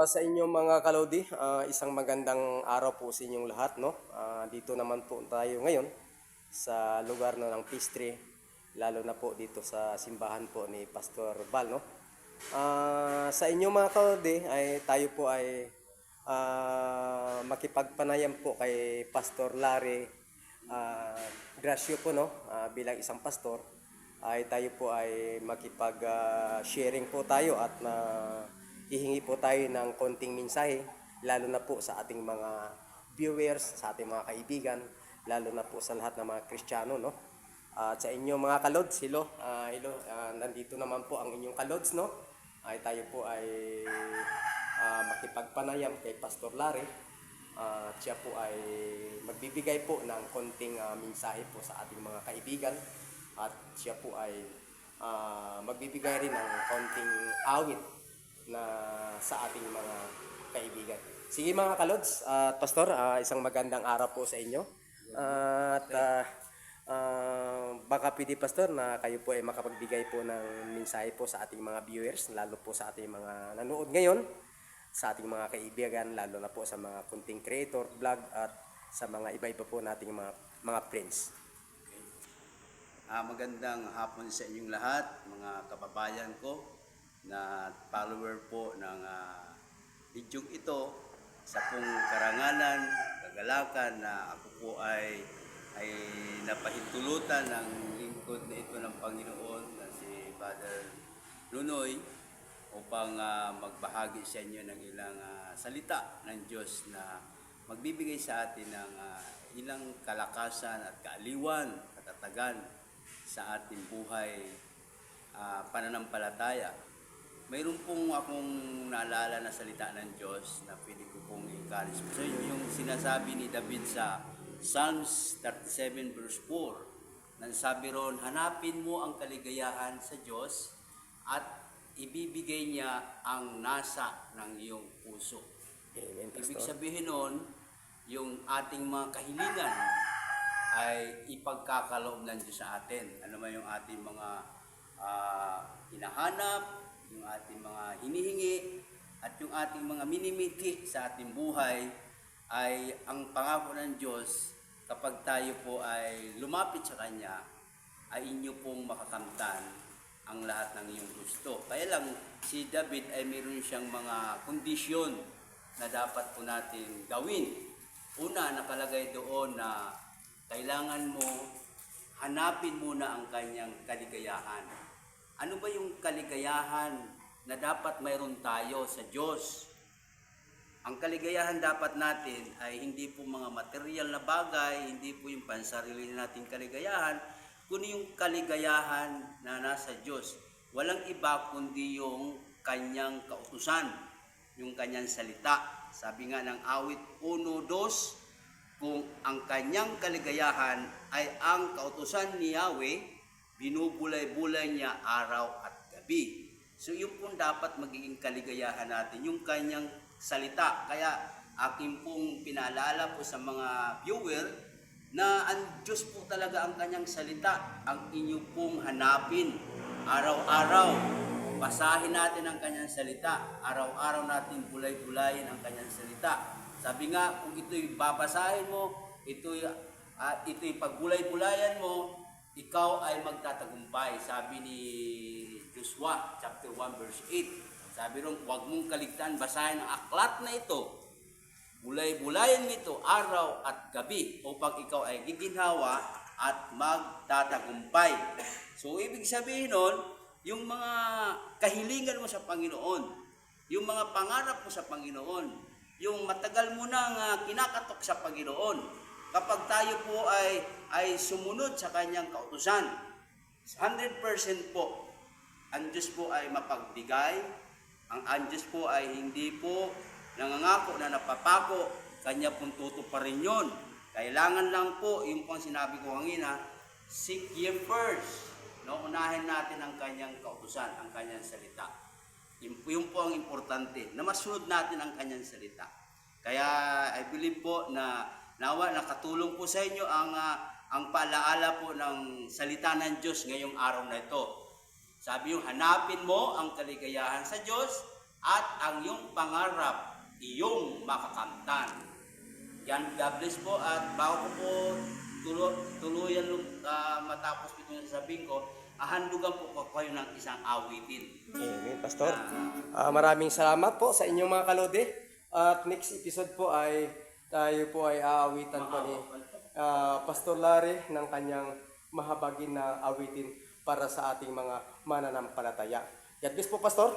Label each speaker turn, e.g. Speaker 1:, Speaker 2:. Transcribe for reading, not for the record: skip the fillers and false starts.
Speaker 1: Sa inyong mga kalodi, isang magandang araw po sa inyong lahat, no? Dito naman po tayo ngayon sa lugar ng Peace, lalo na po dito sa simbahan po ni Pastor Val, no? Sa inyong mga kalodi ay tayo po ay makipagpanayam po kay Pastor Larry Gracio po, no? Bilang isang pastor ay tayo po ay makipag-sharing po tayo at hihingi po tayo ng konting mensahe, lalo na po sa ating mga viewers, sa ating mga kaibigan, lalo na po sa lahat ng mga Kristiyano, no? At sa inyong mga kalods, nandito naman po ang inyong kalods, no? Ay tayo po ay makipagpanayam kay Pastor Larry. Siya po ay magbibigay po ng konting mensahe po sa ating mga kaibigan, at siya po ay magbibigay rin ng konting awit na sa ating mga kaibigan. Sige mga kalods, Pastor, isang magandang araw po sa inyo. Baka pwede, Pastor, na kayo po ay makapagbigay po ng mensahe po sa ating mga viewers, lalo po sa ating mga nanood ngayon, sa ating mga kaibigan, lalo na po sa mga content creator, vlog, at sa mga iba-iba po nating mga friends.
Speaker 2: Magandang hapon sa inyong lahat, mga kababayan ko na follower po ng video ito. Sa pong karangalan, kagalakan na ako po ay napahintulutan ng lingkod na ito ng Panginoon na si Father Lunoy upang magbahagi sa inyo ng ilang salita ng Diyos na magbibigay sa atin ng ilang kalakasan at kaaliwan, katatagan sa ating buhay pananampalataya. Mayroon pong akong naalala na salita ng Diyos na pwede ko pong encourage po sa inyo. Yung sinasabi ni David sa Psalms 37 verse 4. Nagsabi ron, hanapin mo ang kaligayahan sa Diyos at ibibigay niya ang nasa ng iyong puso.
Speaker 1: Amen,
Speaker 2: Ibig
Speaker 1: Pastor.
Speaker 2: sabihin nun, yung ating mga kahilingan ay ipagkakaloob ng Diyos sa atin. Ano man yung ating mga hinahanap, yung ating mga hinihingi, at yung ating mga minimiti sa ating buhay, ay ang pangako ng Diyos kapag tayo po ay lumapit sa Kanya, ay inyo pong makakamtan ang lahat ng iyong gusto. Kaya lang, si David ay mayroon siyang mga kondisyon na dapat po natin gawin. Una, nakalagay doon na kailangan mo hanapin muna ang kanyang kaligayahan. Ano ba yung kaligayahan na dapat mayroon tayo sa Diyos? Ang kaligayahan dapat natin ay hindi po mga material na bagay, hindi po yung pansarili nating kaligayahan, kundi yung kaligayahan na nasa Diyos. Walang iba kundi yung kanyang kautusan, yung kanyang salita. Sabi nga ng awit 1:2, kung ang kanyang kaligayahan ay ang kautusan ni Yahweh, binubulay-bulay niya araw at gabi. So yun pong dapat magiging kaligayahan natin, yung kanyang salita. Kaya akin pong pinaalala po sa mga viewer na ang Diyos po talaga ang kanyang salita, ang inyo pong hanapin araw-araw. Basahin natin ang kanyang salita, araw-araw natin bulay-bulayin ang kanyang salita. Sabi nga, kung ito'y babasahin mo, ito'y pagbulay-bulayan mo, ikaw ay magtatagumpay. Sabi ni Joshua, chapter 1, verse 8. Sabi ron, huwag mong kaligtaan, basahin ang aklat na ito. Bulay-bulayan nito araw at gabi upang ikaw ay giginhawa at magtatagumpay. So, ibig sabihin nun, yung mga kahilingan mo sa Panginoon, yung mga pangarap mo sa Panginoon, yung matagal mo nang kinakatok sa Panginoon, kapag tayo po ay sumunod sa kanyang kautusan, 100% po, ang Diyos po ay mapagbigay, ang Diyos po ay hindi po nangangako na napapako, kanya pong tutuparin yun. Kailangan lang po, yung pong sinabi ko kanina, seek ye first. No, unahin natin ang kanyang kautusan, ang kanyang salita. Yung po ang importante, na masunod natin ang kanyang salita. Kaya I believe po na nawa nakatulong po sa inyo ang paalaala po ng salita ng Diyos ngayong araw na ito. Sabi yung hanapin mo ang kaligayahan sa Diyos at ang iyong pangarap, iyong makakamtan. Yan, God bless po. At bago ko po tuluyan matapos po itong sasabihin ko, ahandugan po kayo ng isang awitin.
Speaker 1: Amen, Pastor. Maraming salamat po sa inyong mga kalode. At next episode po ay tayo po ay aawitan po ni Pastor Larry ng kanyang mahabagin na awitin para sa ating mga mananampalataya. God bless po, Pastor.